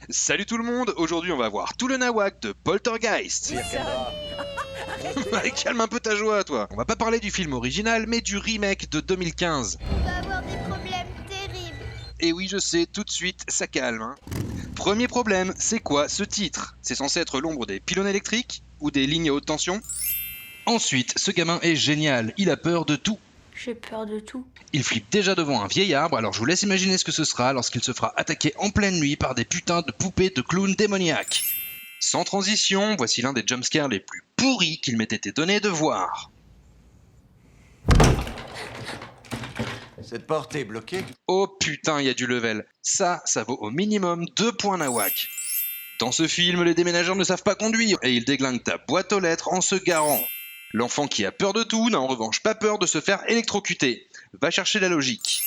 Salut tout le monde, aujourd'hui on va voir tout le nawak de Poltergeist. Calme un peu ta joie toi. On va pas parler du film original mais du remake de 2015. On va avoir des problèmes terribles. Et oui je sais, tout de suite ça calme. Premier problème, c'est quoi ce titre? C'est censé être l'ombre des pylônes électriques? Ou des lignes à haute tension? Ensuite, ce gamin est génial, il a peur de tout. J'ai peur de tout. Il flippe déjà devant un vieil arbre, alors je vous laisse imaginer ce que ce sera lorsqu'il se fera attaquer en pleine nuit par des putains de poupées de clowns démoniaques. Sans transition, voici l'un des jumpscares les plus pourris qu'il m'ait été donné de voir. Cette porte est bloquée. Oh putain, il y a du level. Ça vaut au minimum 2 points nawak. Dans ce film, les déménageurs ne savent pas conduire et ils déglinguent ta boîte aux lettres en se garant. L'enfant qui a peur de tout n'a en revanche pas peur de se faire électrocuter. Va chercher la logique.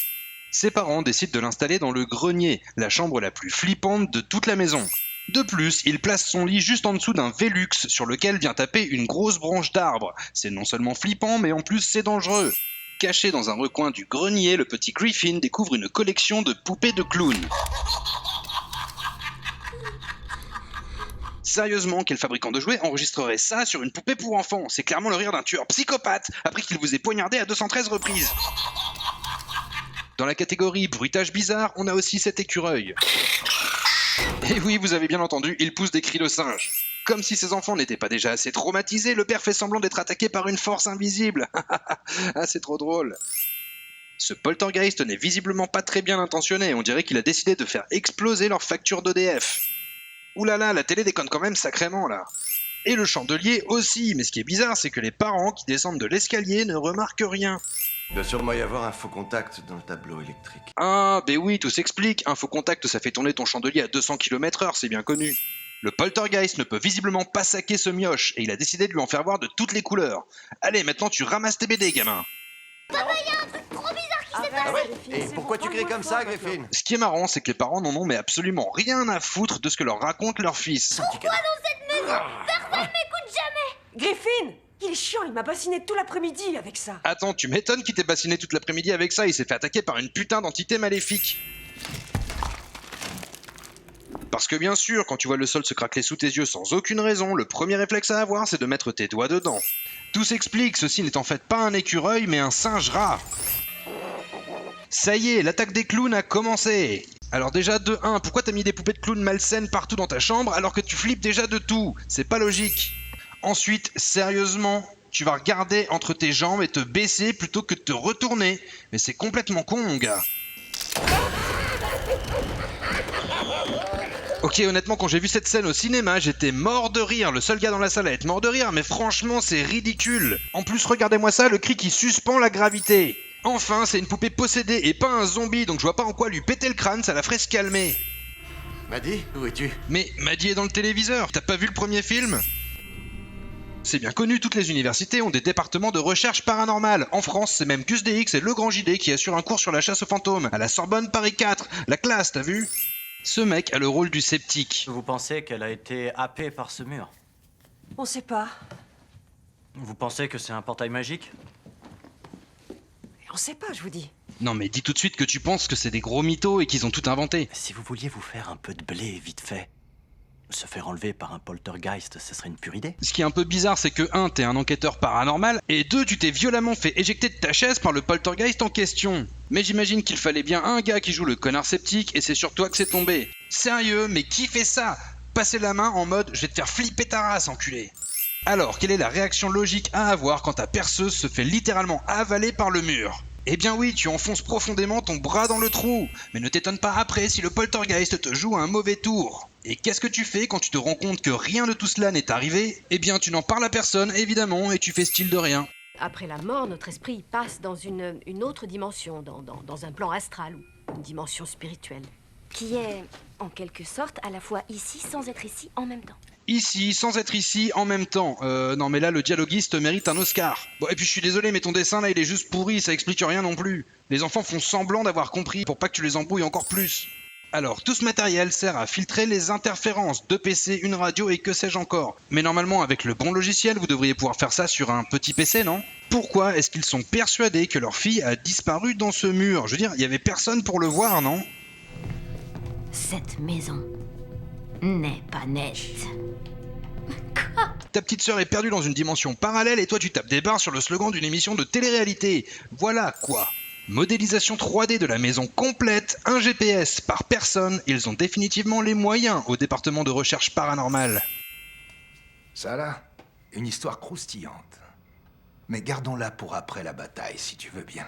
Ses parents décident de l'installer dans le grenier, la chambre la plus flippante de toute la maison. De plus, il place son lit juste en dessous d'un Velux sur lequel vient taper une grosse branche d'arbre. C'est non seulement flippant, mais en plus c'est dangereux. Caché dans un recoin du grenier, le petit Griffin découvre une collection de poupées de clowns. Sérieusement, quel fabricant de jouets enregistrerait ça sur une poupée pour enfants? C'est clairement le rire d'un tueur psychopathe après qu'il vous ait poignardé à 213 reprises. Dans la catégorie bruitage bizarre, on a aussi cet écureuil. Et oui, vous avez bien entendu, il pousse des cris de singe. Comme si ses enfants n'étaient pas déjà assez traumatisés, le père fait semblant d'être attaqué par une force invisible. Ah, c'est trop drôle. Ce poltergeist n'est visiblement pas très bien intentionné, on dirait qu'il a décidé de faire exploser leur facture d'EDF. Oulala, la télé déconne quand même sacrément là. Et le chandelier aussi, mais ce qui est bizarre, c'est que les parents qui descendent de l'escalier ne remarquent rien. Il doit sûrement y avoir un faux contact dans le tableau électrique. Ah, ben oui, tout s'explique, un faux contact ça fait tourner ton chandelier à 200 km/h, c'est bien connu. Le poltergeist ne peut visiblement pas saquer ce mioche, et il a décidé de lui en faire voir de toutes les couleurs. Allez, maintenant tu ramasses tes BD, gamin. Papa, il y a un truc trop bizarre qui s'est passé. Ah ouais? Et pourquoi tu cries comme ça, Griffin? Ce qui est marrant, c'est que les parents n'en ont mais absolument rien à foutre de ce que leur raconte leur fils. Pourquoi dans cette maison personne m'écoute jamais? Griffin! Il est chiant, il m'a bassiné tout l'après-midi avec ça. Attends, tu m'étonnes qu'il t'ait bassiné toute l'après-midi avec ça, il s'est fait attaquer par une putain d'entité maléfique. Parce que bien sûr, quand tu vois le sol se craqueler sous tes yeux sans aucune raison, le premier réflexe à avoir, c'est de mettre tes doigts dedans. Tout s'explique, ceci n'est en fait pas un écureuil, mais un singe rat. Ça y est, l'attaque des clowns a commencé. Alors déjà, de 1, pourquoi t'as mis des poupées de clowns malsaines partout dans ta chambre alors que tu flippes déjà de tout? C'est pas logique. Ensuite, sérieusement, tu vas regarder entre tes jambes et te baisser plutôt que de te retourner. Mais c'est complètement con, mon gars. Ok, honnêtement, quand j'ai vu cette scène au cinéma, j'étais mort de rire. Le seul gars dans la salle à être mort de rire, mais franchement, c'est ridicule. En plus, regardez-moi ça, le cri qui suspend la gravité. Enfin, c'est une poupée possédée et pas un zombie, donc je vois pas en quoi lui péter le crâne, ça la ferait se calmer. Maddy, où es-tu? Mais Maddy est dans le téléviseur, t'as pas vu le premier film? C'est bien connu, toutes les universités ont des départements de recherche paranormale. En France, c'est même QSDX et Le Grand JD qui assurent un cours sur la chasse aux fantômes. À la Sorbonne, Paris 4, la classe, t'as vu? Ce mec a le rôle du sceptique. Vous pensez qu'elle a été happée par ce mur? On sait pas. Vous pensez que c'est un portail magique? On sait pas, je vous dis. Non mais dis tout de suite que tu penses que c'est des gros mythos et qu'ils ont tout inventé. Si vous vouliez vous faire un peu de blé vite fait, se faire enlever par un poltergeist, ce serait une pure idée. Ce qui est un peu bizarre, c'est que 1, t'es un enquêteur paranormal, et 2, tu t'es violemment fait éjecter de ta chaise par le poltergeist en question. Mais j'imagine qu'il fallait bien un gars qui joue le connard sceptique, et c'est sur toi que c'est tombé. Sérieux, mais qui fait ça? Passer la main en mode « je vais te faire flipper ta race, enculé ». Alors, quelle est la réaction logique à avoir quand ta perceuse se fait littéralement avaler par le mur? Eh bien oui, tu enfonces profondément ton bras dans le trou, mais ne t'étonne pas après si le poltergeist te joue un mauvais tour. Et qu'est-ce que tu fais quand tu te rends compte que rien de tout cela n'est arrivé? Eh bien tu n'en parles à personne, évidemment, et tu fais style de rien. Après la mort, notre esprit passe dans une autre dimension, dans un plan astral ou une dimension spirituelle. Qui est, en quelque sorte, à la fois ici sans être ici en même temps. Ici, sans être ici, en même temps. Non mais là, le dialoguiste mérite un Oscar. Bon, et puis je suis désolé, mais ton dessin là, il est juste pourri, ça explique rien non plus. Les enfants font semblant d'avoir compris pour pas que tu les embrouilles encore plus. Alors, tout ce matériel sert à filtrer les interférences, 2 PC, une radio et que sais-je encore. Mais normalement, avec le bon logiciel, vous devriez pouvoir faire ça sur un petit PC, non? Pourquoi est-ce qu'ils sont persuadés que leur fille a disparu dans ce mur? Je veux dire, il y avait personne pour le voir, non? Cette maison n'est pas net. Ta petite sœur est perdue dans une dimension parallèle et toi tu tapes des barres sur le slogan d'une émission de télé-réalité. Voilà quoi. Modélisation 3D de la maison complète, un GPS par personne, ils ont définitivement les moyens au département de recherche paranormale. Ça là, une histoire croustillante. Mais gardons-la pour après la bataille, si tu veux bien.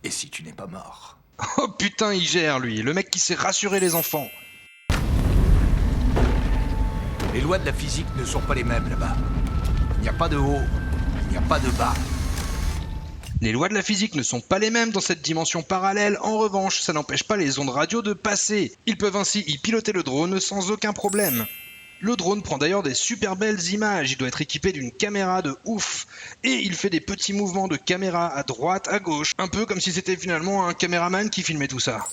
Et si tu n'es pas mort. Oh putain, il gère lui, le mec qui sait rassurer les enfants. Les lois de la physique ne sont pas les mêmes là-bas. Il n'y a pas de haut, il n'y a pas de bas. Les lois de la physique ne sont pas les mêmes dans cette dimension parallèle, en revanche, ça n'empêche pas les ondes radio de passer. Ils peuvent ainsi y piloter le drone sans aucun problème. Le drone prend d'ailleurs des super belles images, il doit être équipé d'une caméra de ouf. Et il fait des petits mouvements de caméra à droite, à gauche, un peu comme si c'était finalement un caméraman qui filmait tout ça.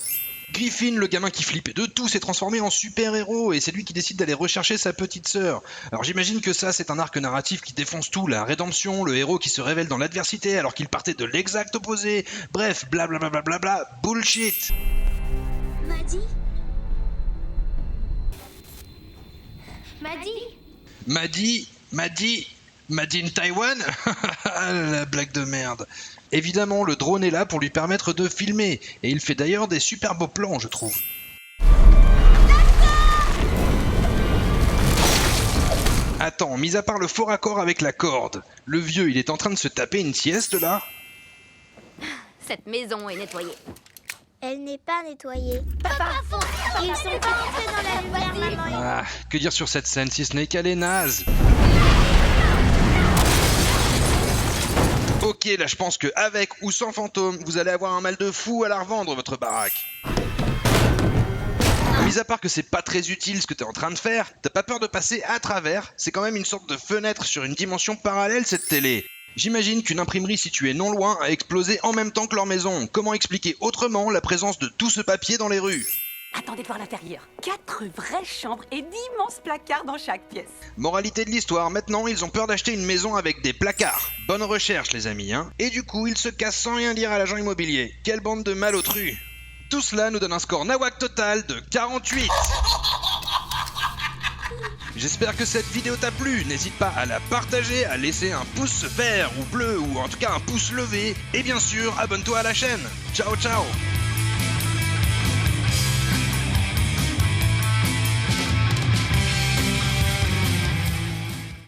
Griffin, le gamin qui flippait de tout, s'est transformé en super-héros et c'est lui qui décide d'aller rechercher sa petite sœur. Alors j'imagine que ça, c'est un arc narratif qui défonce tout, la rédemption, le héros qui se révèle dans l'adversité alors qu'il partait de l'exact opposé. Bref, blablabla, bullshit. Maddie Made in Taiwan. La blague de merde. Évidemment, le drone est là pour lui permettre de filmer, et il fait d'ailleurs des super beaux plans, je trouve. Attends, mis à part le faux raccord avec la corde, le vieux, il est en train de se taper une sieste là? Cette maison est nettoyée. Elle n'est pas nettoyée. Papa, ils sont pas entrés dans la lumière, maman. Ah, que dire sur cette scène si ce n'est qu'elle est naze? Ok, là je pense que avec ou sans fantôme, vous allez avoir un mal de fou à la revendre votre baraque. Mis à part que c'est pas très utile ce que t'es en train de faire, t'as pas peur de passer à travers? C'est quand même une sorte de fenêtre sur une dimension parallèle cette télé. J'imagine qu'une imprimerie située non loin a explosé en même temps que leur maison. Comment expliquer autrement la présence de tout ce papier dans les rues? Attendez de voir l'intérieur. 4 vraies chambres et d'immenses placards dans chaque pièce. Moralité de l'histoire, maintenant ils ont peur d'acheter une maison avec des placards. Bonne recherche les amis, hein. Et du coup ils se cassent sans rien dire à l'agent immobilier. Quelle bande de malotrus. Tout cela nous donne un score nawak total de 48. J'espère que cette vidéo t'a plu, n'hésite pas à la partager, à laisser un pouce vert ou bleu ou en tout cas un pouce levé. Et bien sûr, abonne-toi à la chaîne. Ciao ciao.